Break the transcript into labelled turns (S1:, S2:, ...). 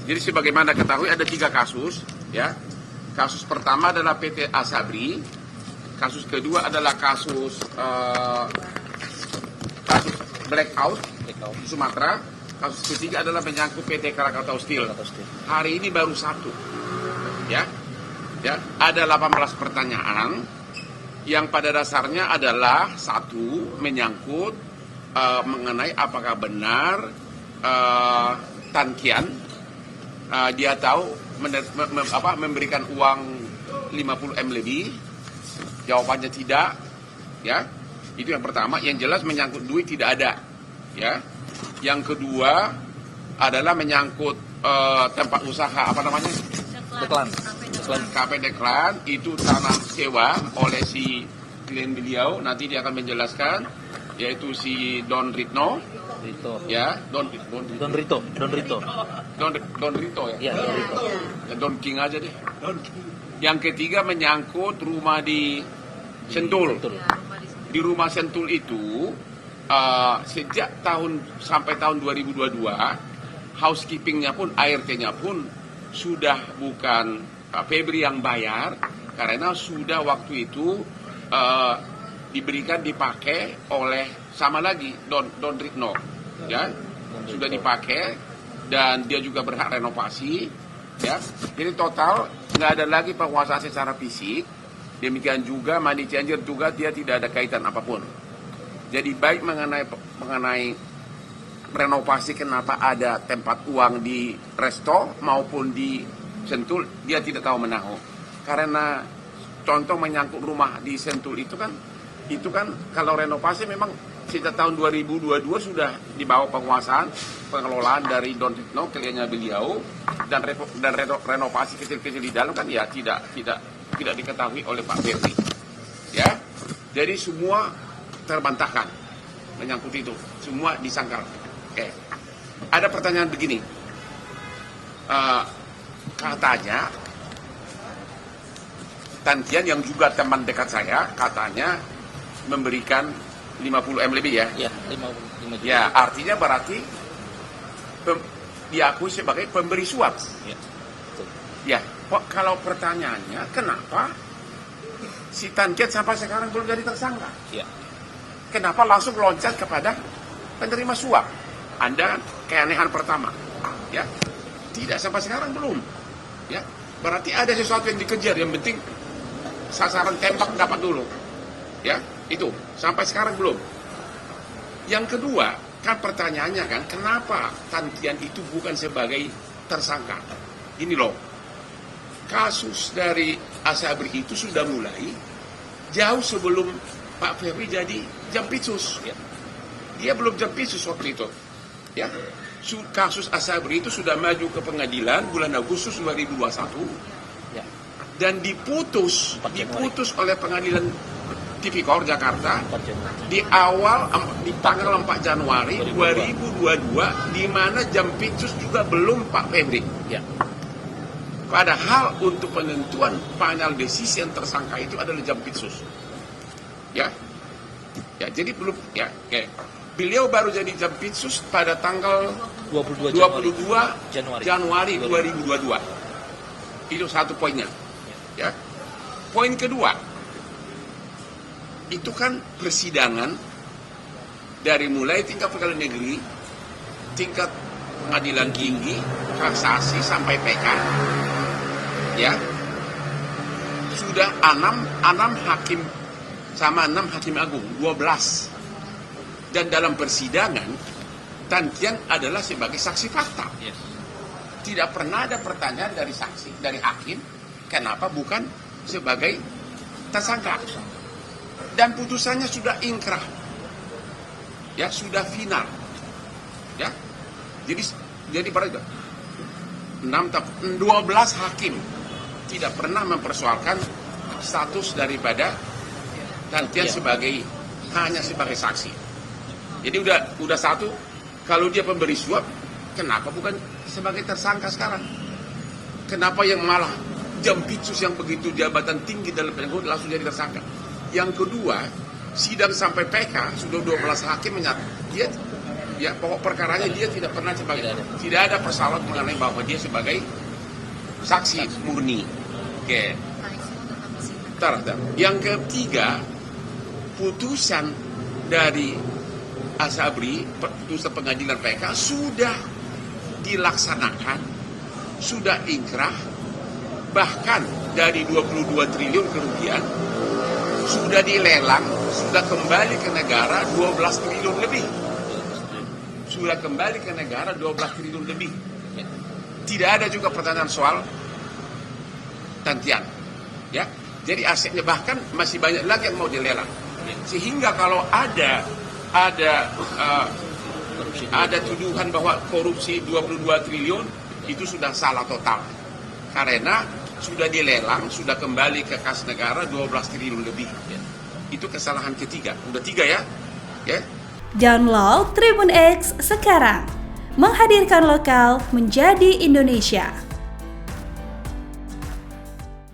S1: Jadi sebagaimana ketahui ada 3 kasus, ya. Kasus pertama adalah PT Asabri, kasus kedua adalah kasus blackout di Sumatera, kasus ketiga adalah menyangkut PT Krakatau Steel. Hari ini baru 1, ya. Ya, ada 18 pertanyaan yang pada dasarnya adalah 1 menyangkut mengenai apakah benar Tan Kian dia tahu memberikan uang 50M lebih. Jawabannya tidak, ya. Itu yang pertama. Yang jelas menyangkut duit tidak ada, ya. Yang kedua adalah menyangkut tempat usaha apa namanya? KP Deklan, itu tanah sewa oleh si klien beliau. Nanti dia akan menjelaskan, yaitu si Don Ritno. Ya, Don Rito ya. Ya, Don King aja deh. Yang ketiga menyangkut rumah di Sentul. Di rumah Sentul itu sejak sampai tahun 2022 housekeepingnya pun, ART-nya pun sudah bukan Febri yang bayar, karena sudah waktu itu dipakai oleh sama lagi Don Ritno. Ya, sudah dipakai dan dia juga berhak renovasi, ya. Jadi total nggak ada lagi penguasaan secara fisik. Demikian juga money changer juga dia tidak ada kaitan apapun. Jadi baik mengenai renovasi, kenapa ada tempat uang di resto maupun di Sentul, dia tidak tahu menahu. Karena contoh menyangkut rumah di Sentul itu kan kalau renovasi memang sejak tahun 2022 sudah dibawa penguasaan pengelolaan dari Don Ritno, kliennya beliau, dan renovasi kecil-kecil di dalam kan ya tidak diketahui oleh Pak Febri, ya. Jadi semua terbantahkan menyangkut itu, semua disangkal. Oke. Ada pertanyaan begini, katanya Tan Kian yang juga teman dekat saya katanya memberikan 50M lebih, ya? Ya, 55 juta. Ya, artinya berarti diakui sebagai pemberi suap. Ya, betul. Ya, kalau pertanyaannya kenapa si Tan Kian sampai sekarang belum jadi tersangka? Ya. Kenapa langsung loncat kepada penerima suap? Anda keanehan pertama, ya. Tidak, sampai sekarang belum. Ya, berarti ada sesuatu yang dikejar, yang penting sasaran tembak dapat dulu. Ya, itu sampai sekarang belum. Yang kedua, kan pertanyaannya kan, kenapa Tan Kian itu bukan sebagai tersangka? Ini loh, kasus dari Asabri itu sudah mulai jauh sebelum Pak Febri jadi Jampitsus. Ya. Dia belum Jampitsus waktu itu. Ya, kasus Asabri itu sudah maju ke pengadilan bulan Agustus 2021. Ya. Dan diputus oleh pengadilan Tipikor Jakarta di tanggal 4 Januari 2022, di mana Jampitsus juga belum Pak Febri. Ya. Padahal untuk penentuan final decision tersangka itu adalah Jampitsus. Ya. Ya, jadi belum, ya, oke. Beliau baru jadi Jampitsus pada tanggal 22 Januari 2022. Itu satu poinnya. Ya. Poin kedua, itu kan persidangan dari mulai tingkat pengadilan negeri, tingkat pengadilan tinggi, kasasi sampai PK. Ya. Sudah 6 hakim sama 6 hakim agung, 12. Dan dalam persidangan Tan Kian adalah sebagai saksi fakta. Yes. Tidak pernah ada pertanyaan dari saksi, dari hakim, kenapa bukan sebagai tersangka. Dan putusannya sudah inkrah, ya, sudah final, ya. Jadi pada 12 hakim tidak pernah mempersoalkan status daripada Tan Kian hanya sebagai saksi. Jadi udah satu, kalau dia pemberi suap, kenapa bukan sebagai tersangka sekarang? Kenapa yang malah Jampitsus yang begitu jabatan tinggi dalam penegak langsung jadi tersangka? Yang kedua, sidang sampai PK sudah 12 hakim menyatakan dia Ya, pokok perkaranya dia tidak pernah tidak ada persoalan mengenai bahwa dia sebagai saksi murni. Oke. Yang ketiga, putusan dari Asabri, putusan pengadilan PK sudah dilaksanakan, sudah inkrah, bahkan dari 22 triliun kerugian sudah dilelang, sudah kembali ke negara 12 triliun lebih. Sudah kembali ke negara 12 triliun lebih. Tidak ada juga pertanyaan soal gantian. Ya. Jadi asetnya bahkan masih banyak lagi yang mau dilelang. Sehingga kalau ada tuduhan bahwa korupsi 22 triliun itu sudah salah total. Karena sudah dilelang, sudah kembali ke kas negara 12 triliun lebih. Itu kesalahan ketiga. Udah 3 ya. Ya.
S2: Download Tribun X sekarang. Menghadirkan lokal menjadi Indonesia.